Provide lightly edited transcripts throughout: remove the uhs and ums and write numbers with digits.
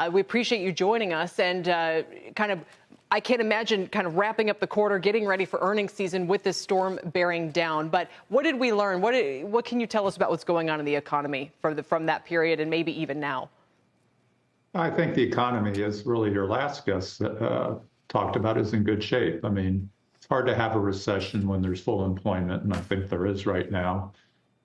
We appreciate you joining us and I can't imagine kind of wrapping up the quarter, getting ready for earnings season with this storm bearing down. But what did we learn? What can you tell us about what's going on in the economy from that period and maybe even now? I think the economy, as really your last guest talked about, is in good shape. I mean, it's hard to have a recession when there's full employment, and I think there is right now.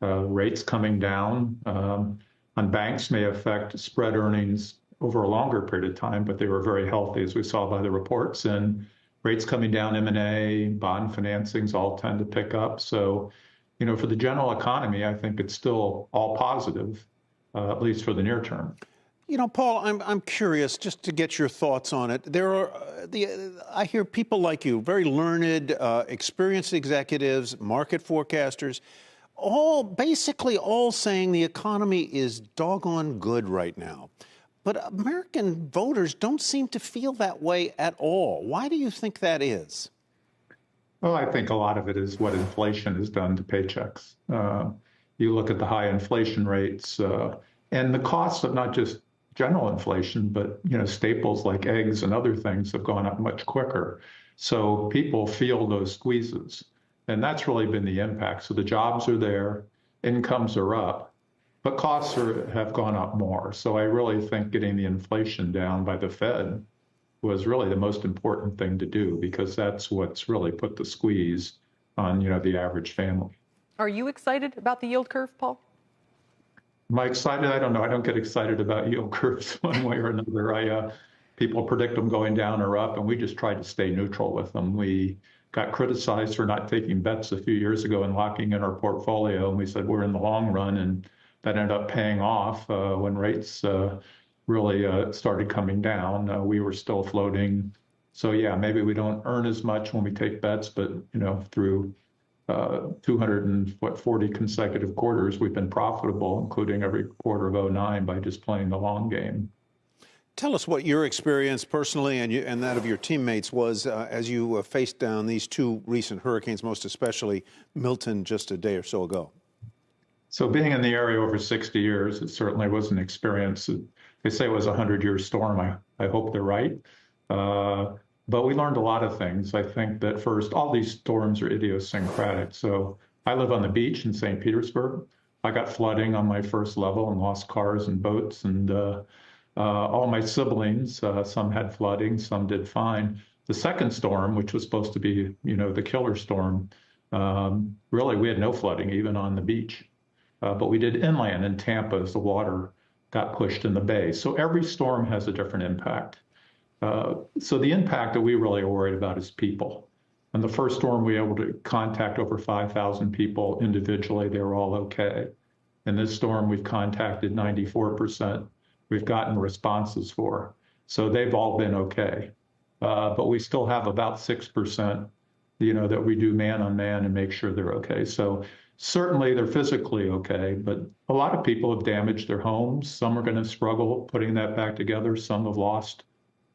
Rates coming down on banks may affect spread earnings over a longer period of time, but they were very healthy, as we saw by the reports. And rates coming down, M&A, bond financings all tend to pick up. So, for the general economy, I think it's still all positive, at least for the near term. Paul, I'm curious just to get your thoughts on it. I hear people like you, very learned, experienced executives, market forecasters, basically all saying the economy is doggone good right now. But American voters don't seem to feel that way at all. Why do you think that is? Well, I think a lot of it is what inflation has done to paychecks. You look at the high inflation rates and the costs of not just general inflation, but staples like eggs and other things have gone up much quicker. So people feel those squeezes. And that's really been the impact. So the jobs are there, incomes are up, but costs have gone up more. So I really think getting the inflation down by the Fed was really the most important thing to do, because that's what's really put the squeeze on, the average family. Are you excited about the yield curve, Paul? Am I excited? I don't know. I don't get excited about yield curves one way or another. People predict them going down or up, and we just try to stay neutral with them. We got criticized for not taking bets a few years ago and locking in our portfolio, and we said we're in the long run, and that ended up paying off when rates really started coming down. We were still floating. So yeah, maybe we don't earn as much when we take bets, but through 240 consecutive quarters, we've been profitable, including every quarter of 2009, by just playing the long game. Tell us what your experience personally and that of your teammates was as you faced down these two recent hurricanes, most especially Milton just a day or so ago. So being in the area over 60 years, it certainly was an experience. They say it was a 100-year storm. I hope they're right. But we learned a lot of things. I think that first, all these storms are idiosyncratic. So I live on the beach in St. Petersburg. I got flooding on my first level and lost cars and boats. And all my siblings, some had flooding, some did fine. The second storm, which was supposed to be, the killer storm, really we had no flooding, even on the beach. But we did inland in Tampa as the water got pushed in the bay. So every storm has a different impact. So the impact that we really are worried about is people. In the first storm, we were able to contact over 5,000 people individually. They were all okay. In this storm, we've contacted 94%. We've gotten responses for. So they've all been okay. But we still have about 6%, that we do man on man and make sure they're okay. So certainly they're physically okay, but a lot of people have damaged their homes. Some are going to struggle putting that back together. Some have lost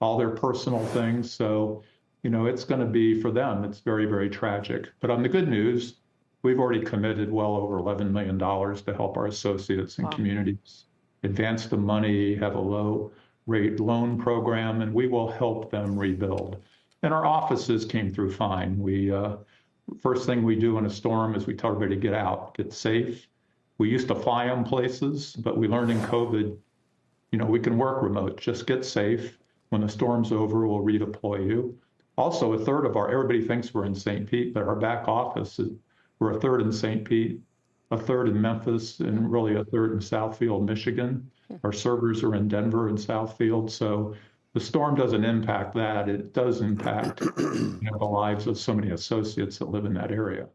all their personal things. So, it's going to be, for them, it's very, very tragic. But on the good news, we've already committed well over $11 million to help our associates and communities advance the money, have a low rate loan program, and we will help them rebuild. And our offices came through fine. First thing we do in a storm is we tell everybody to get out, get safe. We used to fly them places, but we learned in COVID, we can work remote, just get safe. When the storm's over, we'll redeploy you. Also, everybody thinks we're in St. Pete, but our back office, we're a third in St. Pete, a third in Memphis, and really a third in Southfield, Michigan. Our servers are in Denver and Southfield. So the storm doesn't impact that. It does impact the lives of so many associates that live in that area.